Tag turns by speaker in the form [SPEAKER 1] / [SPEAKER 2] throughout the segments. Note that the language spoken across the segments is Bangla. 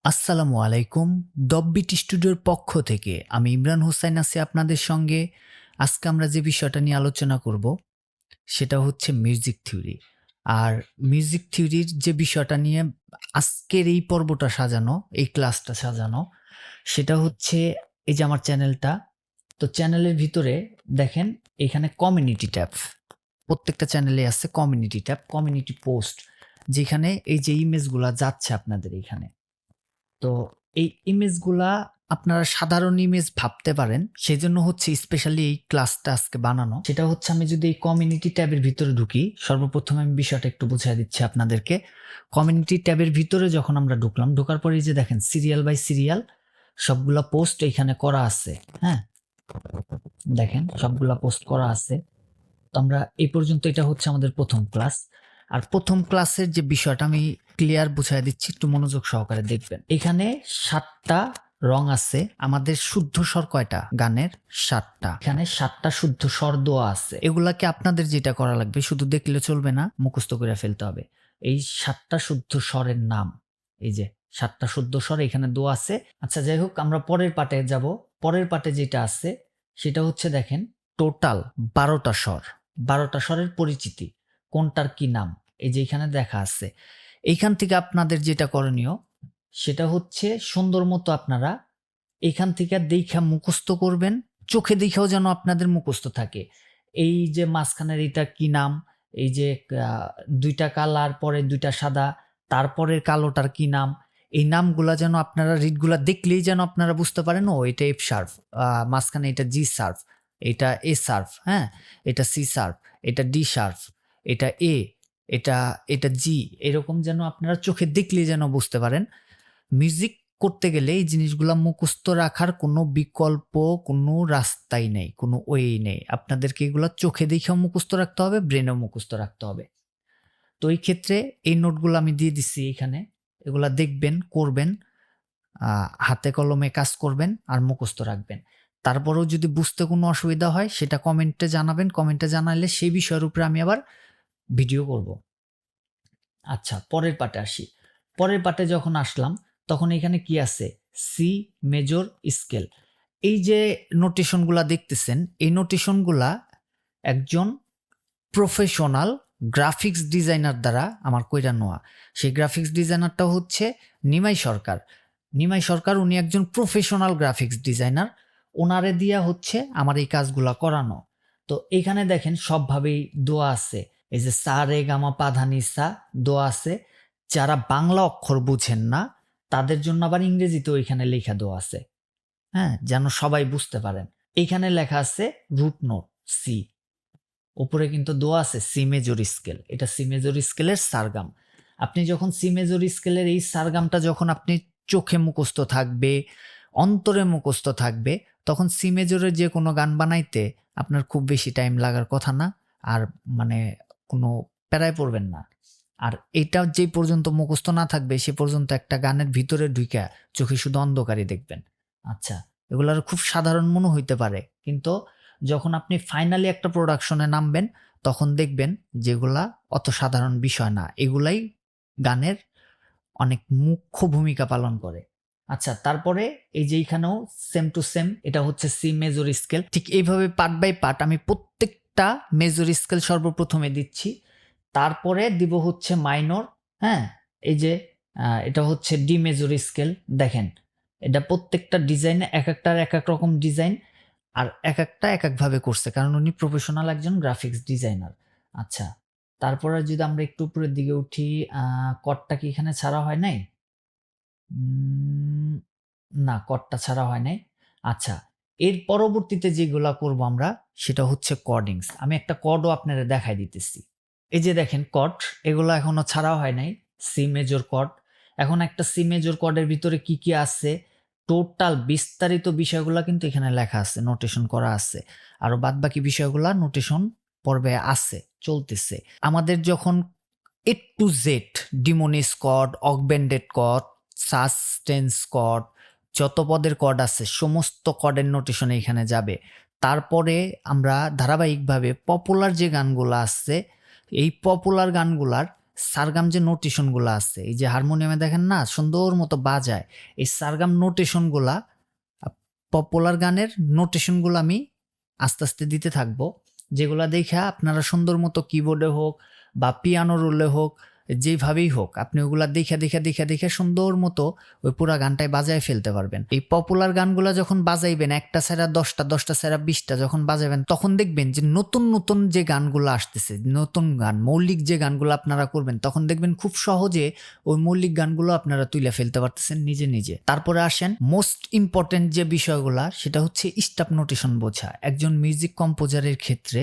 [SPEAKER 1] আসসালামু আলাইকুম। ডপ বিট স্টুডিওর পক্ষ থেকে আমি ইমরান হোসাইন আছি আপনাদের সঙ্গে। আজকে আমরা যে বিষয়টা নিয়ে আলোচনা করব সেটা হচ্ছে মিউজিক থিওরি। আর মিউজিক থিওরির যে বিষয়টা নিয়ে আজকের এই পর্বটা সাজানো, এই ক্লাসটা সাজানো, সেটা হচ্ছে এই যে আমার চ্যানেলটা। তো চ্যানেলের ভিতরে দেখেন এখানে কমিউনিটি ট্যাব, প্রত্যেকটা চ্যানেলে আছে কমিউনিটি ট্যাব, কমিউনিটি পোস্ট, যেখানে এই যে ইমেজগুলা যাচ্ছে আপনাদের এখানে। তো এই ইমেজগুলা আপনারা সাধারণ ইমেজ ভাবতে পারেন, সেজন্য হচ্ছে স্পেশালি এই ক্লাসটা আজকে বানানো। সেটা হচ্ছে আমি যদি এই কমিউনিটি ট্যাবের ভিতরে ঢুকি, সর্বপ্রথম আমি বিষয়টা একটু বুঝিয়ে দিচ্ছি আপনাদেরকে। কমিউনিটি ট্যাবের ভিতরে যখন আমরা ঢুকলাম, ঢোকার পরে যে দেখেন সিরিয়াল বাই সিরিয়াল সবগুলা পোস্ট এখানে করা আছে। হ্যাঁ, দেখেন সবগুলা পোস্ট করা আছে। তো আমরা এই পর্যন্ত, এটা হচ্ছে আমাদের প্রথম ক্লাস। আর প্রথম ক্লাসের যে বিষয়টা আমি ক্লিয়ার বুঝাই দিচ্ছি, একটু মনোযোগ সহকারে দেখবেন। এখানে 7টা রং আছে। আমাদের শুদ্ধ স্বর কয়টা গানের? 7টা। এখানে 7টা শুদ্ধ স্বর দেওয়া আছে। এগুলাকে আপনাদের যেটা করা লাগবে, শুধু দেখলে চলবে না, মুখস্থ করে ফেলতে হবে। এই 7টা শুদ্ধ স্বরের নাম, এই যে 7টা শুদ্ধ স্বর এখানে দেওয়া আছে। আচ্ছা, যাই হোক, আমরা পরের পাটে যাব। পরের পাটে যেটা আছে সেটা হচ্ছে দেখেন টোটাল 12টা স্বর। 12টা স্বরের পরিচিতি, কোনটার কি নাম, এই যে এখানে দেখা আছে। এইখান থেকে আপনাদের যেটা করণীয় সেটা হচ্ছে সুন্দর মতো আপনারা এখান থেকে দেখা মুখস্থ করবেন। চোখে দেখাও যেন আপনাদের মুখস্থ থাকে। এই যে মাঝখানের এটা কি নাম, এই যে দুইটা কালার, পরে দুইটা সাদা, তারপরের কালোটার কি নাম, এই নামগুলা যেন আপনারা রিডগুলা দেখলেই যেন আপনারা বুঝতে পারেন, ও এটা এফ শার্প, মাঝখানে এটা জি শার্প, এটা এ শার্প, হ্যাঁ, এটা সি শার্প, এটা ডি শার্প, এটা এ, এটা এটা জি, এরকম যেন আপনারা চোখে দেখলেই যেন বুঝতে পারেন। মিউজিক করতে গেলে এই জিনিসগুলা মুখস্থ রাখার কোনো বিকল্প, কোনো রাস্তাই নেই, কোনো ওয়ে নেই। আপনাদেরকে এগুলো চোখে দেখেও মুখস্থ রাখতে হবে, ব্রেনেও মুখস্থ রাখতে হবে। তো এই ক্ষেত্রে এই নোটগুলো আমি দিয়ে দিচ্ছি এখানে, এগুলা দেখবেন, করবেন, হাতে কলমে কাজ করবেন আর মুখস্থ রাখবেন। তারপরেও যদি বুঝতে কোনো অসুবিধা হয় সেটা কমেন্টে জানাবেন। কমেন্টে জানালে সেই বিষয়ের উপরে আমি আবার ভিডিও করব। আচ্ছা, পরের পাটে আসি। পরের পাটে যখন আসলাম তখন এখানে কি আছে? C major scale. এই যে নোটেশনগুলা দেখতেছেন, এই নোটেশনগুলা একজন প্রফেশনাল গ্রাফিক্স ডিজাইনার দ্বারা আমার কইরা নেওয়া। সেই গ্রাফিক্স ডিজাইনারটা হচ্ছে নিমাই সরকার। নিমাই সরকার, উনি একজন প্রফেশনাল গ্রাফিক্স ডিজাইনার। ওনারে দিয়া হচ্ছে আমার এই কাজগুলা করানো। তো এখানে দেখেন সবভাবেই দোয়া আছে। এই যে সা রে গামা পা ধা নি সা দোয়া আছে। যারা বাংলা অক্ষর বুঝেন না তাদের জন্য আবার ইংরেজিতেও এখানে লেখা দেওয়া আছে, হ্যাঁ, যেন সবাই বুঝতে পারেন। এইখানে লেখা আছে রুট নোট সি, উপরে কিন্তু দোয়া আছে সি মেজর স্কেল। এটা সি মেজর স্কেলের সারগাম। আপনি যখন সি মেজর স্কেলের এই সারগামটা যখন আপনি চোখে মুখস্থ থাকবে, অন্তরে মুখস্থ থাকবে, তখন সি মেজরের যে কোনো গান বানাইতে আপনার খুব বেশি টাইম লাগার কথা না। আর মানে কোনো প্যারায় পড়বেন না। আর এটা যে পর্যন্ত মুখস্থ না থাকবে সে পর্যন্ত একটা গানের ভিতরে ঢুইকা চোখে শুধু অন্ধকারই দেখবেন। আচ্ছা, এগুলার খুব সাধারণ মনে হইতে পারে, কিন্তু যখন আপনি ফাইনালি একটা প্রোডাকশনে নামবেন তখন দেখবেন যেগুলা অত সাধারণ বিষয় না, এগুলাই গানের অনেক মুখ্য ভূমিকা পালন করে। আচ্ছা, তারপরে এই যে এইখানেও সেম টু সেম, এটা হচ্ছে সি মেজর স্কেল। ঠিক এইভাবে পার্ট বাই পার্ট আমি প্রত্যেকটা মেজর স্কেল সর্বপ্রথমে দিচ্ছি, তারপরে দিব হচ্ছে মাইনর। হ্যাঁ, এই যে এটা হচ্ছে ডি মেজর স্কেল। দেখেন এটা প্রত্যেকটা ডিজাইনে এক একটার এক এক রকম ডিজাইন, আর এক একটা এক একভাবে করছে, কারণ উনি প্রফেশনাল একজন গ্রাফিক্স ডিজাইনার। আচ্ছা, তারপরে যদি আমরা একটু উপরের দিকে উঠি, কটটা কি এখানে ছাড়া হয় নাই? না, কটটা ছাড়া হয় নাই। আচ্ছা, এর পরবর্তীতে যেগুলা করব আমরা সেটা হচ্ছে কর্ডিংস। আমি একটা কর্ডও আপনারা দেখাই দিতেছি। এই যে দেখেন কর্ড, এগুলো এখনো ছাড়া হয় নাই। C major chord. এখন একটা সি মেজর কর্ডের ভিতরে কি কি আছে টোটাল বিস্তারিত বিষয়গুলো কিন্তু এখানে লেখা আছে, নোটেশন করা আছে। আরো বাদবাকি বিষয়গুলা নোটেশন পর্বে আছে, চলতেছে। আমাদের যখন A to Z diminished chord, augmented chord, suspended chord, যত পদের কর্ড আছে সমস্ত কর্ডের নোটেশন এখানে যাবে। তারপরে আমরা ধারাবাহিকভাবে পপুলার যে গানগুলো আছে এই পপুলার গানগুলার সারগাম যে নোটেশনগুলো আছে, এই যে হারমোনিয়ামে দেখেন না সুন্দর মতো বাজায়, এই সারগাম নোটেশনগুলা, পপুলার গানের নোটেশনগুলো আমি আস্তে আস্তে দিতে থাকবো, যেগুলা দেখা আপনারা সুন্দর মতো কিবোর্ডে হোক বা পিয়ানো রোলে হোক, যেভাবেই হোক আপনি ওগুলা দেখে সুন্দর মতো ওই পুরা গানটাই বাজায় ফেলতে পারবেন। এই পপুলার গানগুলা যখন বাজাইবেন, একটা ছাড়া 10টা ছাড়া 20টা যখন বাজাবেন, তখন দেখবেন যে নতুন নতুন যে গানগুলো আসতেছে, নতুন গান, মৌলিক যে গানগুলো আপনারা করবেন, তখন দেখবেন খুব সহজে ওই মৌলিক গানগুলো আপনারা তুলে ফেলতে পারতেছেন নিজে নিজে। তারপরে আসেন মোস্ট ইম্পর্টেন্ট যে বিষয়গুলা, সেটা হচ্ছে স্টাফ নোটেশন বোঝা। একজন মিউজিক কম্পোজারের ক্ষেত্রে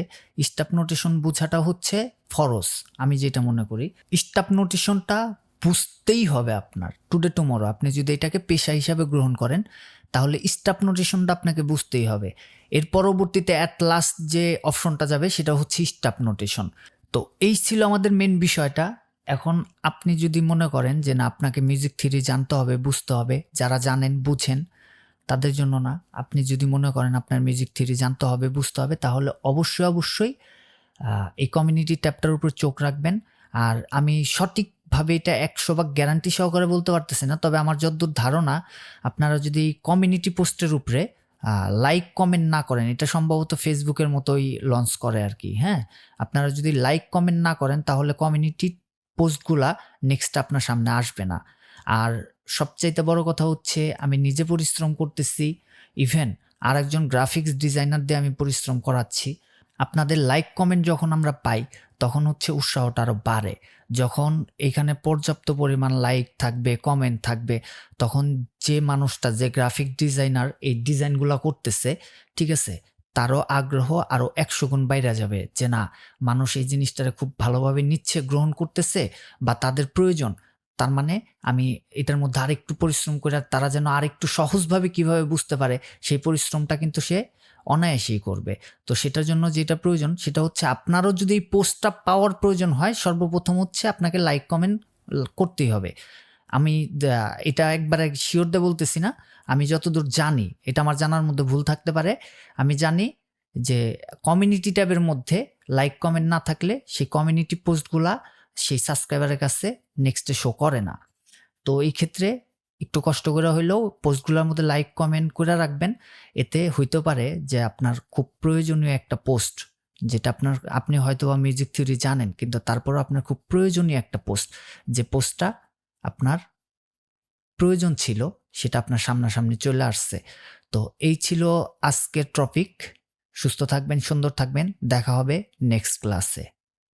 [SPEAKER 1] স্টাফ নোটেশন বোঝাটা হচ্ছে ফরজ, আমি যেটা মনে করি। স্টাফ নোটেশনটা বুঝতেই হবে আপনার, টুডে টুমরো আপনি যদি এটাকে পেশা হিসাবে গ্রহণ করেন, তাহলে স্টাফ নোটেশনটা আপনাকে বুঝতেই হবে। এর পরবর্তীতে অ্যাট লাস্ট যে অপশনটা যাবে সেটা হচ্ছে স্টাফ নোটেশন। তো এই ছিল আমাদের মেন বিষয়টা। এখন আপনি যদি মনে করেন যে না, আপনাকে মিউজিক থিওরি জানতে হবে, বুঝতে হবে, যারা জানেন বুঝেন তাদের জন্য না, আপনি যদি মনে করেন আপনার মিউজিক থিওরি জানতে হবে, বুঝতে হবে, তাহলে অবশ্যই এই কমিউনিটি ট্যাবটার উপর চোখ রাখবেন। আর আমি সঠিকভাবে এটা 100% গ্যারান্টি সহকারে বলতে পারতেছি না, তবে আমার যতদূর ধারণা, আপনারা যদি কমিউনিটি পোস্টের উপরে লাইক কমেন্ট না করেন, এটা সম্ভবত ফেসবুকের মতোই লঞ্চ করে আর কি, হ্যাঁ, আপনারা যদি লাইক কমেন্ট না করেন তাহলে কমিউনিটি পোস্টগুলা নেক্সট আপনার সামনে আসবে না। আর সবচাইতে বড় কথা হচ্ছে আমি নিজে পরিশ্রম করতেছি, ইভেন আর একজন গ্রাফিক্স ডিজাইনার দিয়ে আমি পরিশ্রম করাচ্ছি। আপনাদের লাইক কমেন্ট যখন আমরা পাই, তখন হচ্ছে উৎসাহটা আরও বাড়ে। যখন এখানে পর্যাপ্ত পরিমাণ লাইক থাকবে, কমেন্ট থাকবে, তখন যে মানুষটা, যে গ্রাফিক ডিজাইনার এই ডিজাইনগুলো করতেছে, ঠিক আছে, তারও আগ্রহ আরও 100 গুণ বাইরে যাবে, যে না, মানুষ এই জিনিসটাকে খুব ভালোভাবে নিচ্ছে, গ্রহণ করতেছে, বা তাদের প্রয়োজন। তার মানে আমি এটার মধ্যে আরেকটু পরিশ্রম করে তারা যেন আরেকটু সহজভাবে কিভাবে বুঝতে পারে, সেই পরিশ্রমটা কিন্তু সে অনায়াসেই করবে। তো সেটার জন্য যেটা প্রয়োজন সেটা হচ্ছে, আপনারও যদি এই পোস্টটা পাওয়ার প্রয়োজন হয়, সর্বপ্রথম হচ্ছে আপনাকে লাইক কমেন্ট করতেই হবে। আমি এটা একবারে শিওর দিয়ে বলতেছি না, আমি যতদূর জানি, এটা আমার জানার মধ্যে ভুল থাকতে পারে, আমি জানি যে কমিউনিটি ট্যাবের মধ্যে লাইক কমেন্ট না থাকলে সেই কমিউনিটি পোস্টগুলা সেই সাবস্ক্রাইবারের কাছে নেক্সটে শো করে না। তো এই ক্ষেত্রে একটু কষ্ট করে হইলেও পোস্টগুলোর মধ্যে লাইক কমেন্ট করে রাখবেন। এতে হইতে পারে যে আপনার খুব প্রয়োজনীয় একটা পোস্ট, যেটা আপনি হয়তো বা মিউজিক থিওরি জানেন, কিন্তু তারপরও আপনার খুব প্রয়োজনীয় একটা পোস্ট, যে পোস্টটা আপনার প্রয়োজন ছিল, সেটা আপনার সামনাসামনি চলে আসছে। তো এই ছিল আজকের টপিক। সুস্থ থাকবেন, সুন্দর থাকবেন, দেখা হবে নেক্সট ক্লাসে।